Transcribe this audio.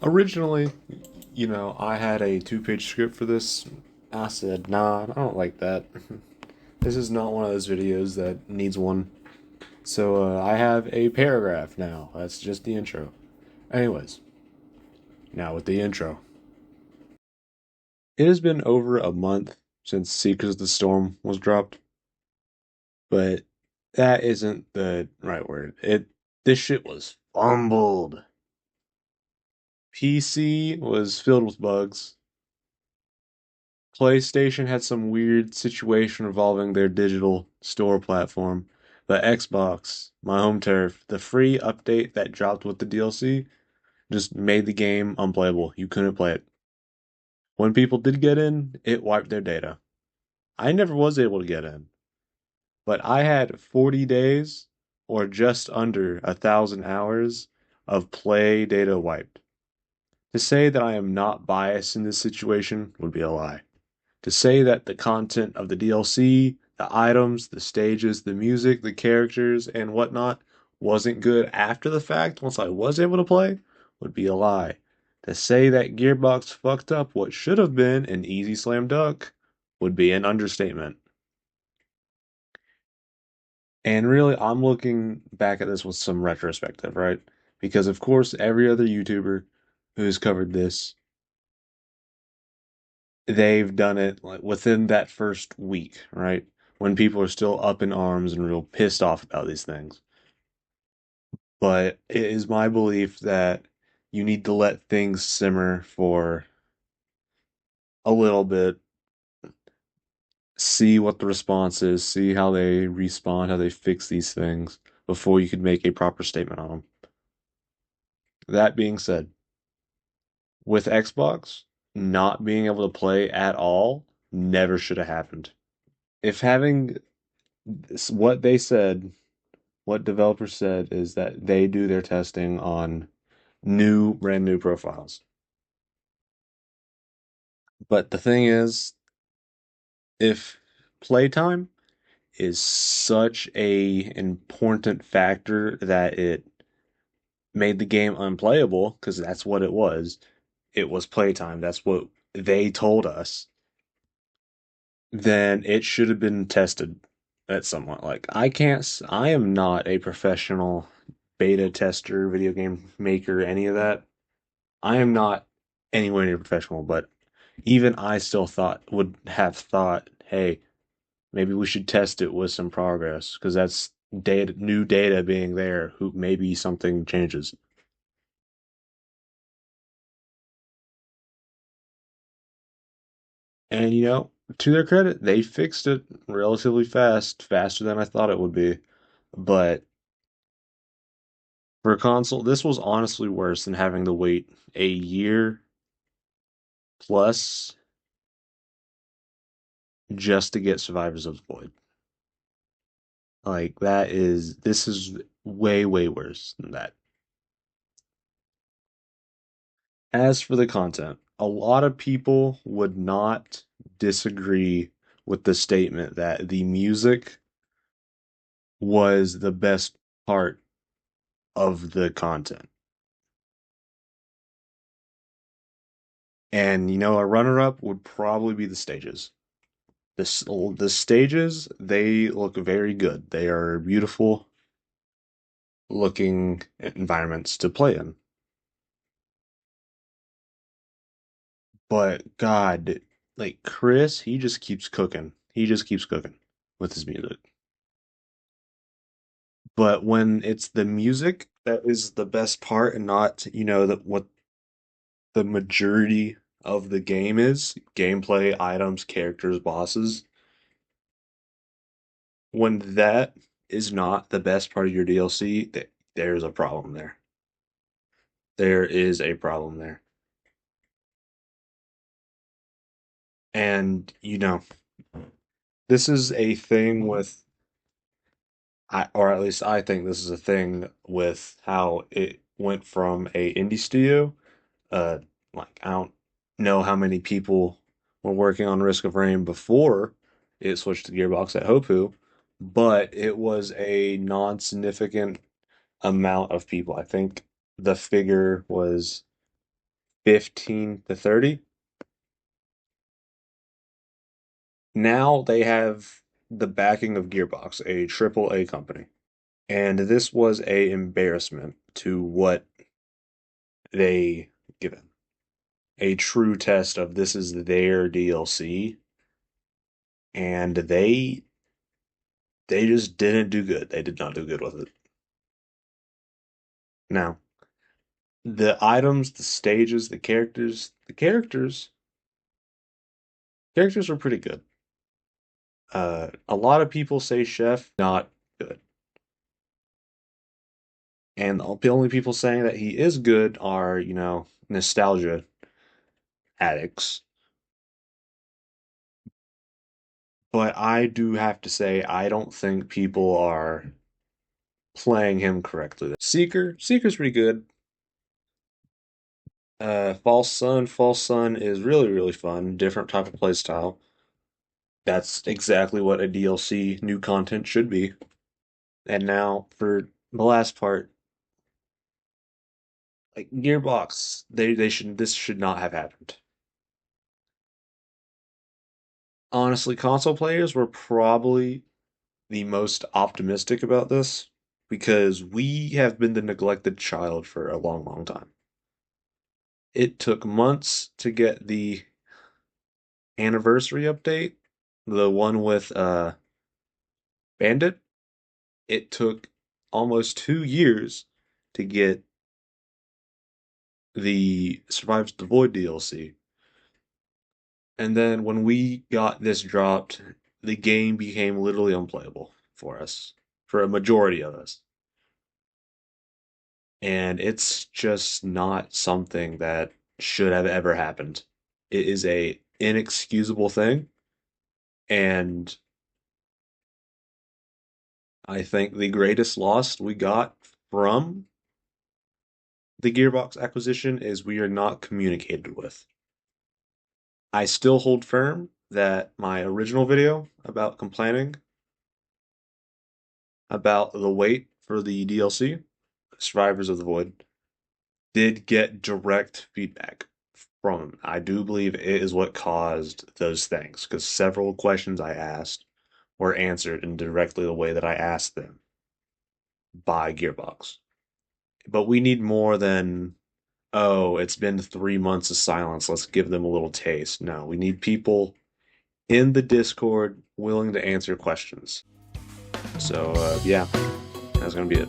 Originally, I had a two-page script for this. I said, nah, I don't like that. This is not one of those videos that needs one. So I have a paragraph now. That's just the intro. Anyways, now with the intro. It has been over a month since Secrets of the Storm was dropped, but that isn't the right word. This shit was fumbled. PC was filled with bugs. PlayStation had some weird situation involving their digital store platform. But Xbox, my home turf, the free update that dropped with the DLC just made the game unplayable. You couldn't play it. When people did get in, it wiped their data. I never was able to get in, but I had 40 days or just under 1,000 hours of play data wiped. To say that I am not biased in this situation would be a lie. To say that the content of the DLC, the items, the stages, the music, the characters, and whatnot wasn't good after the fact, once I was able to play, would be a lie. To say that Gearbox fucked up what should have been an easy slam dunk would be an understatement. And really, I'm looking back at this with some retrospective, right? Because, of course, every other YouTuber who's covered this, they've done it like within that first week, right? When people are still up in arms and real pissed off about these things. But it is my belief that you need to let things simmer for a little bit, see what the response is, see how they respond, how they fix these things before you could make a proper statement on them. That being said, with Xbox not being able to play at all never should have happened. If having what they said, what developers said is that they do their testing on brand new profiles. But the thing is, if playtime is such a important factor that it made the game unplayable, because that's what it was playtime, that's what they told us, then it should have been tested at somewhat. Like, I am not a professional beta tester, video game maker, any of that. I am not anywhere near professional, but even I still would have thought, hey, maybe we should test it with some progress because that's new data being there. Who maybe something changes. And to their credit, they fixed it relatively fast, faster than I thought it would be. But for a console, this was honestly worse than having to wait a year plus just to get Survivors of the Void. Like this is way, way worse than that. As for the content, a lot of people would not disagree with the statement that the music was the best part of the content. And a runner-up would probably be the stages. The stages, they look very good. They are beautiful looking environments to play in. But God, like Chris, he just keeps cooking. He just keeps cooking with his music. But when it's the music that is the best part and not, what the majority of the game is, gameplay, items, characters, bosses, when that is not the best part of your DLC, there's a problem there. There is a problem there. And, this is a thing with or at least I think this is a thing with how it went from a indie studio. Uh, like I don't know how many people were working on Risk of Rain before it switched to Gearbox at Hopu, but it was a non-significant amount of people. I think the figure was 15 to 30. Now they have the backing of Gearbox, a triple A company. And this was a embarrassment to what they given. A true test of this is their DLC, and they just didn't do good. They did not do good with it. Now, the items, the stages, the characters are pretty good. A lot of people say Chef not good, and the only people saying that he is good are nostalgia addicts. But I do have to say I don't think people are playing him correctly. Seeker's pretty good. False Sun is really really fun. Different type of playstyle. That's exactly what a DLC new content should be. And now for the last part, like Gearbox, they should this should not have happened. Honestly, console players were probably the most optimistic about this because we have been the neglected child for a long, long time. It took months to get the anniversary update, the one with Bandit. It took almost 2 years to get the Survives the Void DLC. And then when we got this dropped, the game became literally unplayable for us, for a majority of us. And it's just not something that should have ever happened. It is a inexcusable thing, and I think the greatest loss we got from the Gearbox acquisition is we are not communicated with. I still hold firm that my original video about complaining about the wait for the DLC, Survivors of the Void, did get direct feedback from him. I do believe it is what caused those things because several questions I asked were answered in directly the way that I asked them by Gearbox. But we need more than, oh, it's been 3 months of silence. Let's give them a little taste. No, we need people in the Discord willing to answer questions. So, yeah, that's going to be it.